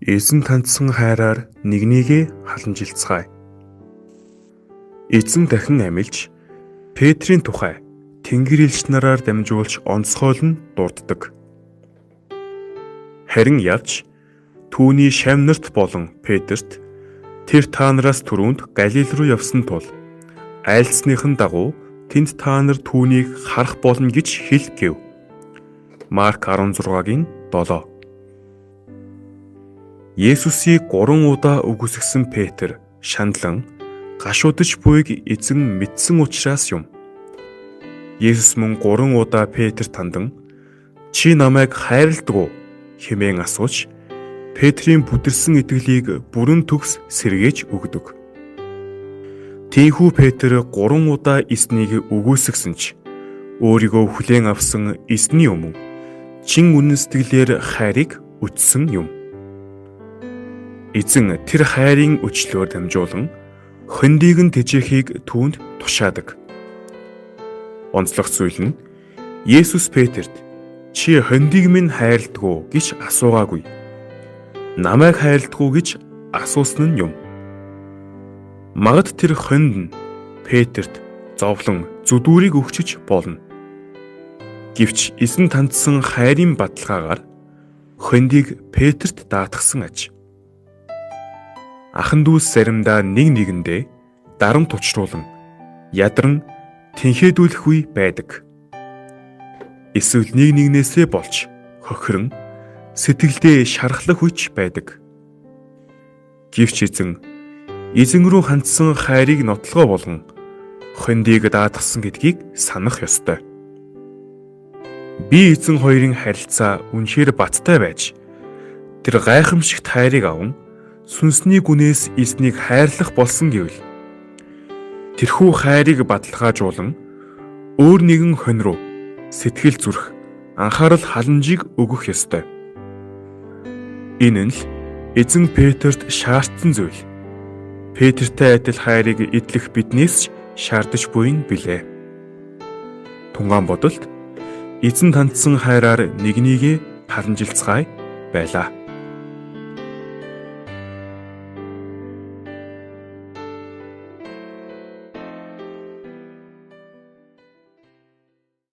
Эзэн тандсан хайраар нэгнийгээ халамжилцгаая. Эзэн дахин амилж Петрийн тухай Тэнгэр элч нараар дамжуулж онцгойлон дурддаг. Харин явж түүний шамнарт болон Петрт тэр та нараас түрүүнд Галил руу явсан тул айлцсныхын дагуу тэнд та нар түүнийг харах болно гэж хэл гэв. Марк 16-гийн 7. Есүсийг 3 удаа үгүйсгэсэн Петр шаналн гашуудж буйг эзэн мэдсэн учраас юм. Есүс мөн 3 удаа Петр тандан "Чи намайг хайрладаг уу?" хэмээн асууж Петрийн бүдэрсэн итгэлийг бүрэн төгс сэргээж өгдөг. Тийхүү Петр 3 удаа эзнийг үгүйсгэсэн ч өөрийгөө хүлээн авсан эзний өмнө чин үнэн сэтгэлээр хайрыг үтсэн юм. Эзэн тэр хайрын өчлөөр дамжуулан хөндийг нь тэжээхийг түүнд тушаадаг. Онцлог зүйл нь Есүс Петрт "Чи хөндийг минь хайрладаг уу?" гэж асуугаагүй. "Намайг хайрладаг уу?" гэж асуусан нь юм. Магад тэр хонд нь Петрт зовлон зүдүүрийг өгчөж болно. Гэвч эзэн тандсан хайрын баталгаагаар хөндийг Петрт даатгсан аж. Ахан дүүс заримдаа нэг нэгэндээ дарамт учруулан ядарн тэнхээдүүлэх үе байдаг. Эсвэл нэг нэгнээсээ болж хохирон сэтгэлдээ шархлах үеч байдаг. Гэвч эзэн рүү хандсан хайрыг нотлохоо болгон хөндийг даатгсан гэдгийг санах ёстой. Би эзэн хоёрын харилцаа үнэхээр баттай байж тэр гайхамшигт хайрыг аван сүнсний гүнээс эзнийг хайрлах болсон гэвэл тэрхүү хайрыг баталгаажуулан өөр нэгэн хонь руу сэтгэл зүрх, анхаарал халамжийг өгөх ёстой. Энэ нь л эзэн Петрт шаардсан зүйл. Петртэй адил хайрыг эдлэх биднээс ч шаардаж буй нь билээ. Тунгаан бодолд эзэн тандсан хайраар нэгнийгээ халамжилцгаая байлаа.